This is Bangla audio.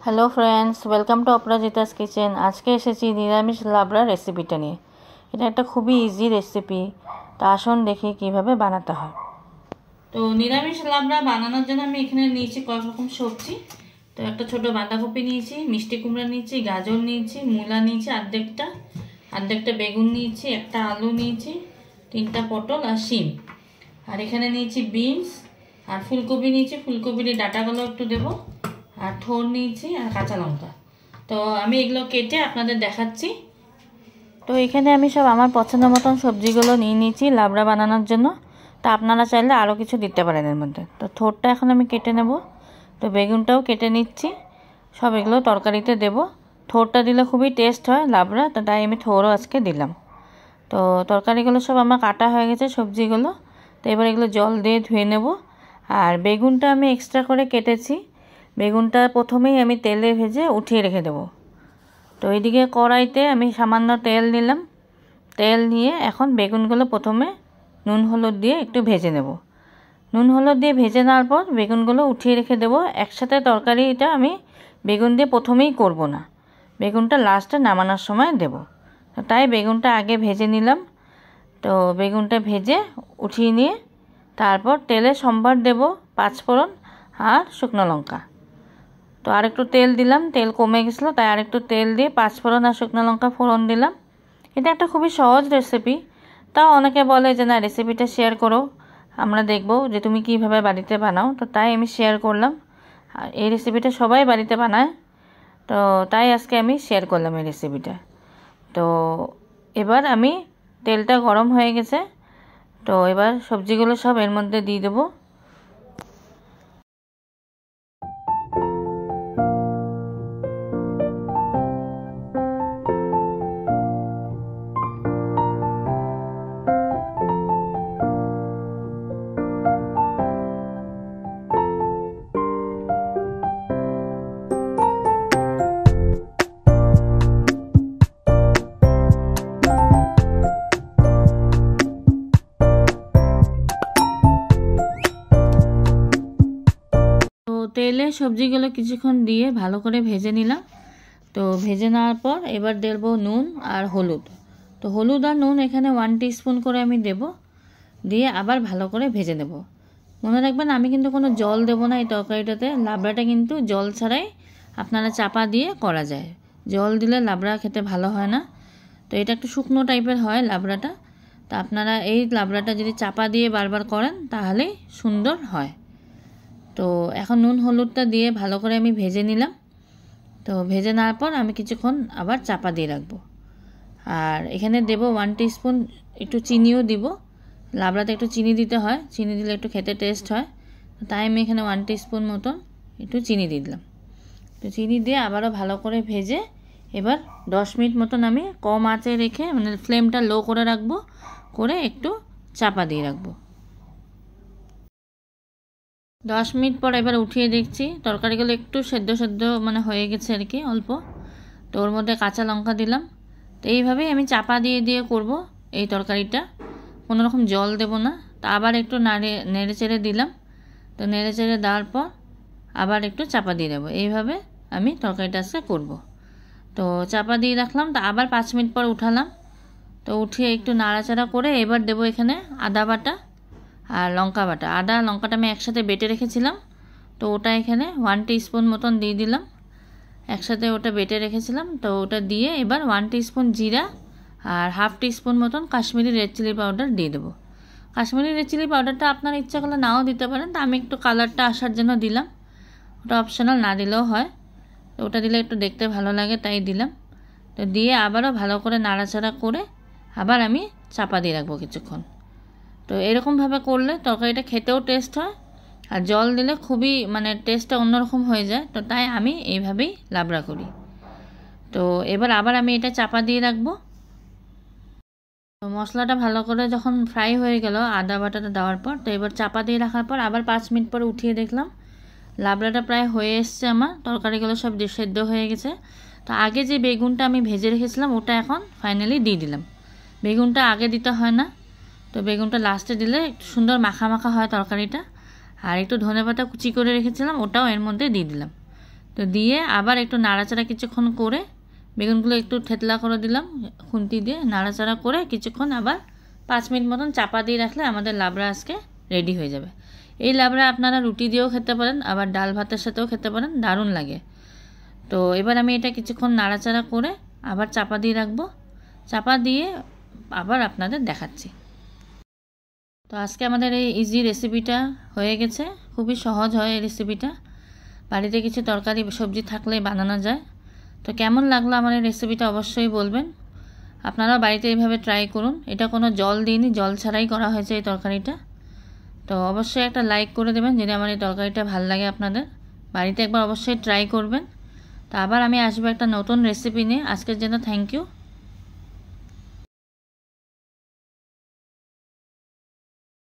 Hello friends, welcome to Aparajita's kitchen. আজকে এসেছি নিরামিষ লাবড়া রেসিপিটা নিয়ে। এটা একটা খুবই ইজি রেসিপি। তো আসুন দেখি কিভাবে বানাতে হয়। তো নিরামিষ লাবড়া বানানোর জন্য আমি এখানে নিয়েছি কয়েক রকম সবজি। তো একটা ছোট বাঁধাকপি নিয়েছি, মিষ্টি কুমড়া নিয়েছি, গাজর নিয়েছি, মূলা নিয়েছি অর্ধেকটা বেগুন নিয়েছি, একটা আলু নিয়েছি, 3টা পটল আর শিম। আর এখানে নিয়েছি বিনস আর ফুলকপি নিয়েছি। ফুলকপির ডাঁটাগুলো একটু দেবো, আর থোড় নিয়েছি আর কাঁচা লঙ্কা। তো আমি এগুলো কেটে আপনাদের দেখাচ্ছি। তো এখানে আমি সব আমার পছন্দ মতন সবজিগুলো নিয়ে নিয়েছি লাবড়া বানানোর জন্য। তো আপনারা চাইলে আরও কিছু দিতে পারেন এর মধ্যে। তো থোড়টা এখন আমি কেটে নেব। তো বেগুনটাও কেটে নিচ্ছি। সব এগুলো তরকারিতে দেব। থোড়টা দিলে খুবই টেস্ট হয় লাবড়া, তো তাই আমি থোড়ও আজকে দিলাম। তো তরকারিগুলো সব আমার কাটা হয়ে গেছে, সবজিগুলো। তো এবার এগুলো জল দিয়ে ধুয়ে নেব। আর বেগুনটা আমি এক্সট্রা করে কেটেছি। বেগুনটা প্রথমেই আমি তেলে ভেজে উঠিয়ে রেখে দেব। তো এইদিকে কড়াইতে আমি সামান্য তেল নিলাম। তেল নিয়ে এখন বেগুনগুলো প্রথমে নুন হলুদ দিয়ে একটু ভেজে নেব। নুন হলুদ দিয়ে ভেজে নেওয়ার পর বেগুনগুলো উঠিয়ে রেখে দেব। একসাথে তরকারিটা আমি বেগুন দিয়ে প্রথমেই করব না, বেগুনটা লাস্টে নামানোর সময় দেব। তো তাই বেগুনটা আগে ভেজে নিলাম। তো বেগুনটা ভেজে উঠিয়ে নিয়ে তারপর তেলে সম্বার দেব, 5 ফোড়ন আর শুকনো লঙ্কা। তো আরেকটু তেল দিলাম, তেল কমে গেছিলো তাই আরেকটু তেল দিয়ে 5 ফোড়ন আর শুকনো লঙ্কা ফোড়ন দিলাম। এটা একটা খুবই সহজ রেসিপি। তাও অনেকে বলে যে না, রেসিপিটা শেয়ার করো, আমরা দেখব যে তুমি কীভাবে বাড়িতে বানাও। তো তাই আমি শেয়ার করলাম। আর এই রেসিপিটা সবাই বাড়িতে বানায়, তো তাই আজকে আমি শেয়ার করলাম এই রেসিপিটা। তো এবার আমি তেলটা গরম হয়ে গেছে, তো এবার সবজিগুলো সব এর মধ্যে দিয়ে দেবো। তেলে সবজিগুলো কিছুক্ষণ দিয়ে ভালো করে ভেজে নিলাম। তো ভেজে নেওয়ার পর এবার দেব নুন আর হলুদ। তো হলুদ আর নুন এখানে 1 টিস্পুন করে আমি দেব, দিয়ে আবার ভালো করে ভেজে নেব। মনে রাখবেন আমি কিন্তু কোনো জল দেব না এই তরকারিটাতে। লাবড়াটা কিন্তু জল ছাড়াই আপনারা চাপা দিয়ে করা যায়। জল দিলে লাবড়া খেতে ভালো হয় না। তো এটা একটু শুকনো টাইপের হয় লাবড়াটা। তো আপনারা এই লাবড়াটা যদি চাপা দিয়ে বারবার করেন তাহলেই সুন্দর হয়। তো এখন নুন হলুদটা দিয়ে ভালো করে আমি ভেজে নিলাম। তো ভেজে নেওয়ার পর আমি কিছুক্ষণ আবার চাপা দিয়ে রাখবো। আর এখানে দেব 1 টিস্পুন একটু চিনিও দিব। লাবড়াতে একটু চিনি দিতে হয়, চিনি দিলে একটু খেতে টেস্ট হয়। তাই আমি এখানে 1 টিস্পুন মতন একটু চিনি দিয়ে দিলাম। তো চিনি দিয়ে আবারও ভালো করে ভেজে এবার 10 মিনিট মতন আমি কম আঁচে রেখে, মানে ফ্লেমটা লো করে রাখবো, করে একটু চাপা দিয়ে রাখবো। 10 মিনিট পর এবার উঠিয়ে দেখছি তরকারিগুলো একটু সেদ্ধ মানে হয়ে গেছে আর কি, অল্প। তো ওর মধ্যে কাঁচা লঙ্কা দিলাম। তো এইভাবেই আমি চাপা দিয়ে করব এই তরকারিটা, কোনো রকম জল দেব না। তো আবার একটু নেড়ে চেড়ে দিলাম। তো নেড়ে চেড়ে দেওয়ার পর আবার একটু চাপা দিয়ে দেবো। এইভাবে আমি তরকারিটা আজকে করব। তো চাপা দিয়ে রাখলাম। তো আবার 5 মিনিট পর উঠালাম। তো উঠিয়ে একটু নাড়াচাড়া করে এবার দেবো এখানে আদা বাটা আর লঙ্কা বাটা। আদা লঙ্কাটা আমি একসাথে বেটে রেখেছিলাম, তো ওটা এখানে 1 টিস্পুন মতন দিয়ে দিলাম। একসাথে ওটা বেটে রেখেছিলাম, তো ওটা দিয়ে এবার 1 টিস্পুন জিরা আর 1/2 টিস্পুন মতন কাশ্মীরি রেড চিলি পাউডার দিয়ে দেবো। কাশ্মীরি রেড চিলি পাউডারটা আপনার ইচ্ছা করলে নাও দিতে পারেন, তো আমি একটু কালারটা আসার জন্য দিলাম। ওটা অপশনাল, না দিলেও হয়। তো ওটা দিলে একটু দেখতে ভালো লাগে তাই দিলাম। তো দিয়ে আবারও ভালো করে নাড়াচাড়া করে আবার আমি চাপা দিয়ে রাখবো কিছুক্ষণ। তো এরকমভাবে করলে তরকারিটা খেতেও টেস্ট হয়, আর জল দিলে খুবই মানে টেস্টটা অন্যরকম হয়ে যায়। তো তাই আমি এইভাবেই লাবড়া করি। তো এবার আবার আমি এটা চাপা দিয়ে রাখবো। তো মশলাটা ভালো করে যখন ফ্রাই হয়ে গেল আদা বাটাটা দেওয়ার পর, তো এবার চাপা দিয়ে রাখার পর আবার 5 মিনিট পরে উঠিয়ে দেখলাম লাবড়াটা প্রায় হয়ে এসছে, আমার তরকারিগুলো সব সেদ্ধ হয়ে গেছে। তো আগে যে বেগুনটা আমি ভেজে রেখেছিলাম ওটা এখন ফাইনালি দিয়ে দিলাম। বেগুনটা আগে দিতে হয় না, তো বেগুনটা লাস্টে দিলে একটু সুন্দর মাখা মাখা হয় তরকারিটা। আর একটু ধনেপাতা কুচি করে রেখেছিলাম ওটাও এর মধ্যে দিয়ে দিলাম। তো দিয়ে আবার একটু নাড়াচাড়া কিছুক্ষণ করে বেগুনগুলো একটু থেতলা করে দিলাম খুন্তি দিয়ে, নাড়াচাড়া করে কিছুক্ষণ আবার 5 মিনিট মতন চাপা দিয়ে রাখলে আমাদের লাবড়া আজকে রেডি হয়ে যাবে। এই লাবড়া আপনারা রুটি দিয়েও খেতে পারেন, আবার ডাল ভাতের সাথেও খেতে পারেন, দারুণ লাগে। তো এবার আমি এটা কিছুক্ষণ নাড়াচাড়া করে আবার চাপা দিয়ে রাখবো, চাপা দিয়ে আবার আপনাদের দেখাচ্ছি। তো আজকে আমাদের এই ইজি রেসিপিটা হয়ে গেছে, খুবই সহজ হয় এই রেসিপিটা, বাড়িতে কিছু তরকারি সবজি থাকলে বানানো যায়। তো কেমন লাগলো আমার এই রেসিপিটা অবশ্যই বলবেন, আপনারা বাড়িতে এইভাবে ট্রাই করুন। এটা কোনো জল দিইনি, জল ছাড়াই করা হয়েছে এই তরকারিটা। তো অবশ্যই একটা লাইক করে দেবেন যদি আমার এই তরকারিটা ভালো লাগে আপনাদের, বাড়িতে একবার অবশ্যই ট্রাই করবেন। তো আবার আমি আসবো একটা নতুন রেসিপি নিয়ে, আজকের জন্য থ্যাংক ইউ।